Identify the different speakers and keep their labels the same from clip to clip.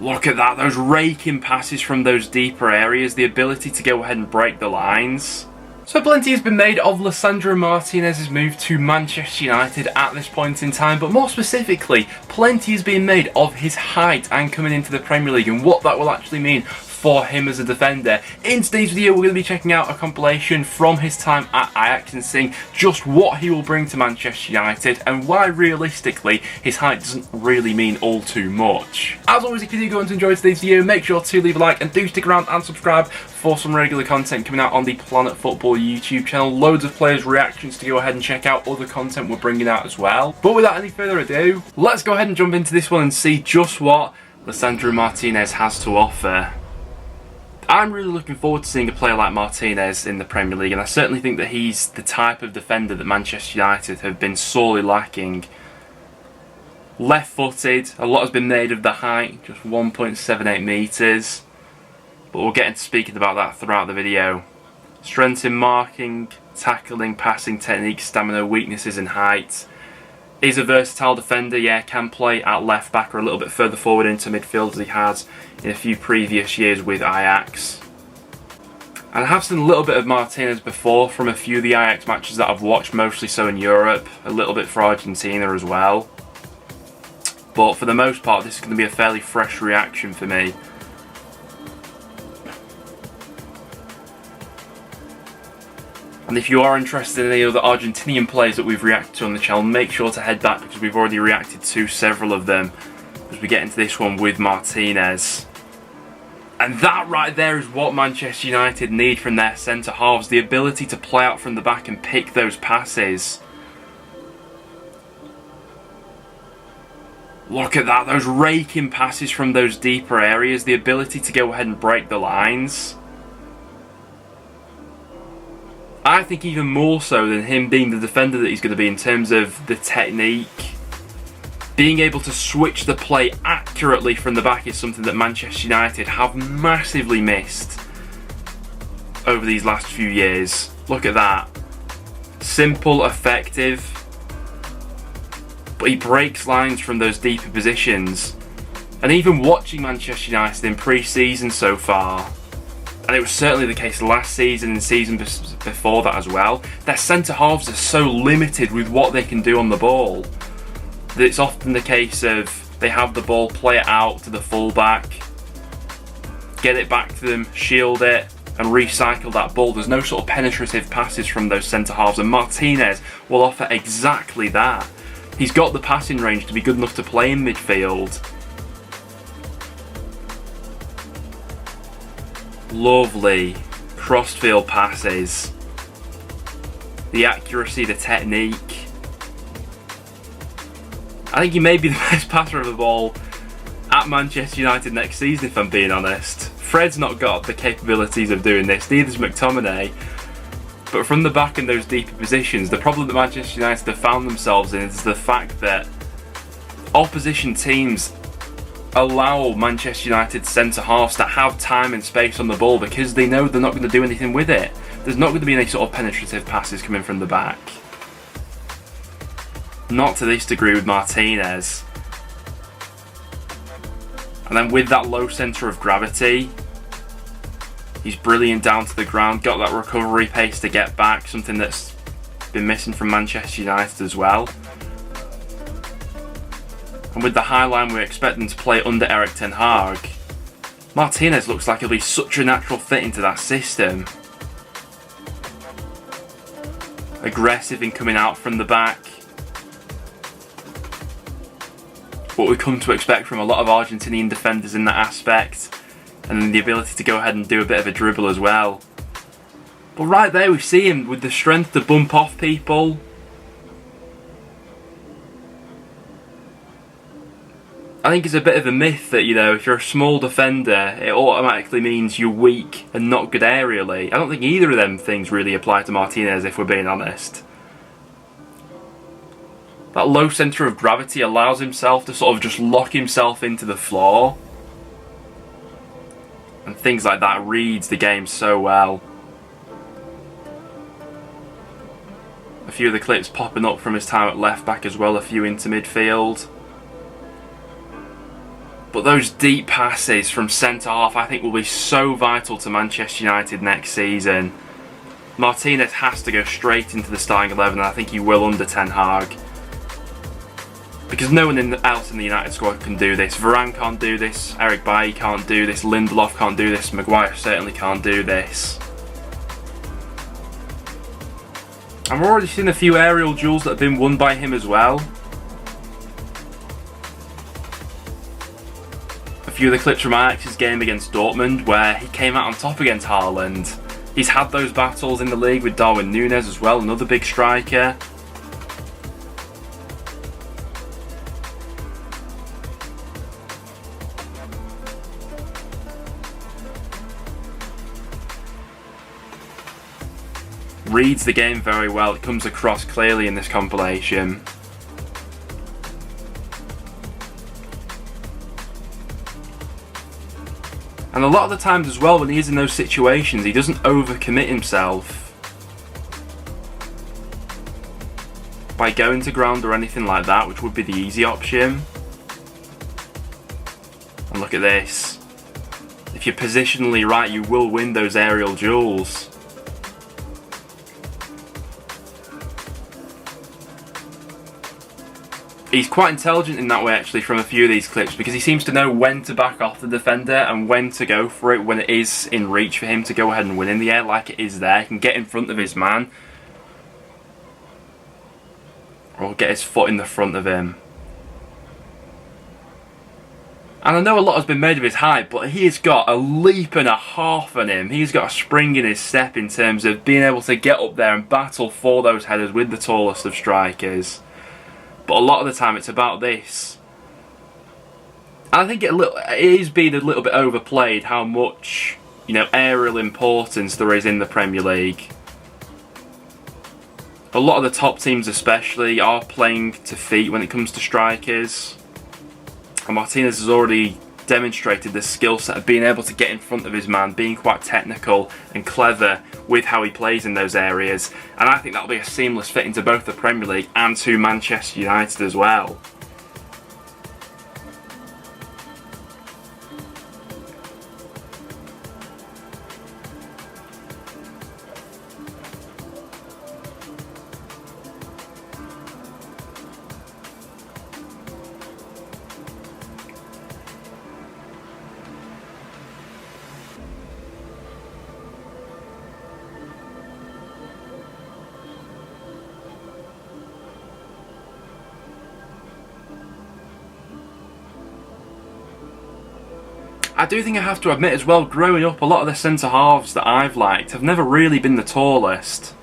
Speaker 1: Look at that, those raking passes from those deeper areas, the ability to go ahead and break the lines. So plenty has been made of Lisandro Martinez's move to Manchester United at this point in time, but more specifically, plenty has been made of his height and coming into the Premier League and what that will actually mean for him as a defender. In today's video, we're going to be checking out a compilation from his time at Ajax and seeing just what he will bring to Manchester United and why realistically his height doesn't really mean all too much. As always, if you do go on to enjoy today's video, make sure to leave a like and do stick around and subscribe for some regular content coming out on the Planet Football YouTube channel. Loads of players' reactions to go ahead and check out other content we're bringing out as well. But without any further ado, let's go ahead and jump into this one and see just what Lisandro Martinez has to offer. I'm really looking forward to seeing a player like Martinez in the Premier League, and I certainly think that he's the type of defender that Manchester United have been sorely lacking. Left-footed, a lot has been made of the height, just 1.78 metres, but we'll get into speaking about that throughout the video. Strengths in marking, tackling, passing technique, stamina, weaknesses in height. He's a versatile defender, yeah, can play at left back or a little bit further forward into midfield as he has in a few previous years with Ajax. And I have seen a little bit of Martinez before from a few of the Ajax matches that I've watched, mostly so in Europe, a little bit for Argentina as well. But for the most part, this is going to be a fairly fresh reaction for me. And if you are interested in any other Argentinian players that we've reacted to on the channel, make sure to head back because we've already reacted to several of them as we get into this one with Martinez. And that right there is what Manchester United need from their centre halves, the ability to play out from the back and pick those passes. Look at that, those raking passes from those deeper areas, the ability to go ahead and break the lines. I think even more so than him being the defender that he's going to be in terms of the technique. Being able to switch the play accurately from the back is something that Manchester United have massively missed over these last few years. Look at that. Simple, effective, but he breaks lines from those deeper positions. And even watching Manchester United in pre-season so far, and it was certainly the case last season and season before that as well, their centre-halves are so limited with what they can do on the ball that it's often the case of they have the ball, play it out to the full-back, get it back to them, shield it, and recycle that ball. There's no sort of penetrative passes from those centre-halves, and Martinez will offer exactly that. He's got the passing range to be good enough to play in midfield. Lovely cross-field passes, the accuracy, the technique. I think he may be the best passer of the ball at Manchester United next season, if I'm being honest. Fred's not got the capabilities of doing this, neither's McTominay. But from the back in those deeper positions, the problem that Manchester United have found themselves in is the fact that opposition teams allow Manchester United centre-halves to have time and space on the ball because they know they're not going to do anything with it. There's not going to be any sort of penetrative passes coming from the back. Not to this degree with Martinez. And then with that low centre of gravity, he's brilliant down to the ground, got that recovery pace to get back, something that's been missing from Manchester United as well. And with the high line we expect them to play under Erik ten Hag, Martinez looks like he'll be such a natural fit into that system. Aggressive in coming out from the back. What we come to expect from a lot of Argentinian defenders in that aspect. And then the ability to go ahead and do a bit of a dribble as well. But right there we see him with the strength to bump off people. I think it's a bit of a myth that, you know, if you're a small defender, it automatically means you're weak and not good aerially. I don't think either of them things really apply to Martinez, if we're being honest. That low centre of gravity allows himself to sort of just lock himself into the floor. And things like that reads the game so well. A few of the clips popping up from his time at left back as well, a few into midfield. But those deep passes from centre-half I think will be so vital to Manchester United next season. Martinez has to go straight into the starting 11, and I think he will under Ten Hag. Because no one else in the United squad can do this. Varane can't do this, Eric Bailly can't do this, Lindelof can't do this, Maguire certainly can't do this. And we're already seeing a few aerial duels that have been won by him as well. A few of the clips from Ajax's game against Dortmund where he came out on top against Haaland. He's had those battles in the league with Darwin Núñez as well, another big striker. Reads the game very well, it comes across clearly in this compilation. And a lot of the times as well, when he is in those situations, he doesn't overcommit himself by going to ground or anything like that, which would be the easy option. And look at this. If you're positionally right, you will win those aerial duels. He's quite intelligent in that way actually from a few of these clips, because he seems to know when to back off the defender and when to go for it when it is in reach for him to go ahead and win in the air like it is there. He can get in front of his man or get his foot in the front of him. And I know a lot has been made of his height, but he has got a leap and a half on him. He's got a spring in his step in terms of being able to get up there and battle for those headers with the tallest of strikers. But a lot of the time it's about this. And I think it is being a little bit overplayed how much, aerial importance there is in the Premier League. A lot of the top teams especially are playing to feet when it comes to strikers. And Martinez has already demonstrated the skill set of being able to get in front of his man, being quite technical and clever with how he plays in those areas, and I think that'll be a seamless fit into both the Premier League and to Manchester United as well. I do think I have to admit as well, growing up, a lot of the centre-halves that I've liked have never really been the tallest.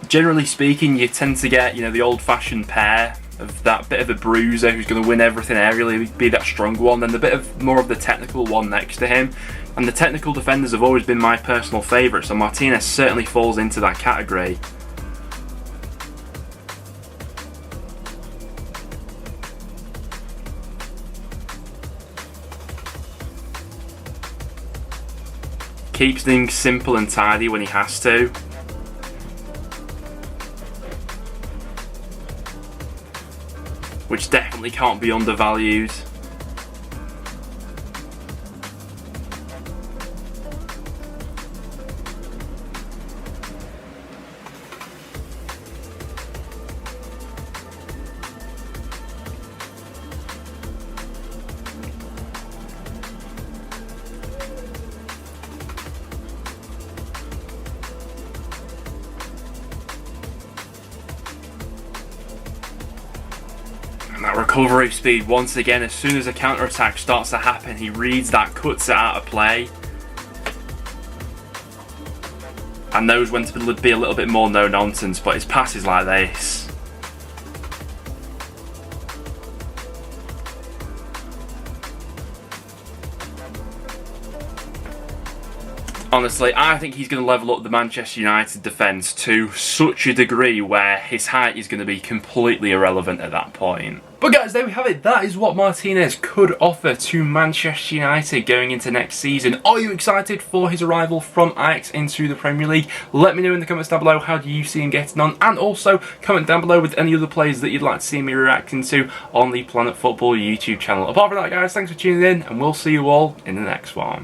Speaker 1: Generally speaking, you tend to get, the old-fashioned pair of that bit of a bruiser who's going to win everything aerially, be that strong one, then more of the technical one next to him. And the technical defenders have always been my personal favourite, so Martinez certainly falls into that category. Keeps things simple and tidy when he has to. Which definitely can't be undervalued. That recovery speed, once again, as soon as a counter-attack starts to happen, he reads that, cuts it out of play, and knows when to be a little bit more no-nonsense, but his passes like this. Honestly, I think he's going to level up the Manchester United defence to such a degree where his height is going to be completely irrelevant at that point. But guys, there we have it. That is what Martinez could offer to Manchester United going into next season. Are you excited for his arrival from Ajax into the Premier League? Let me know in the comments down below, how do you see him getting on? And also, comment down below with any other players that you'd like to see me reacting to on the Planet Football YouTube channel. Apart from that, guys, thanks for tuning in, and we'll see you all in the next one.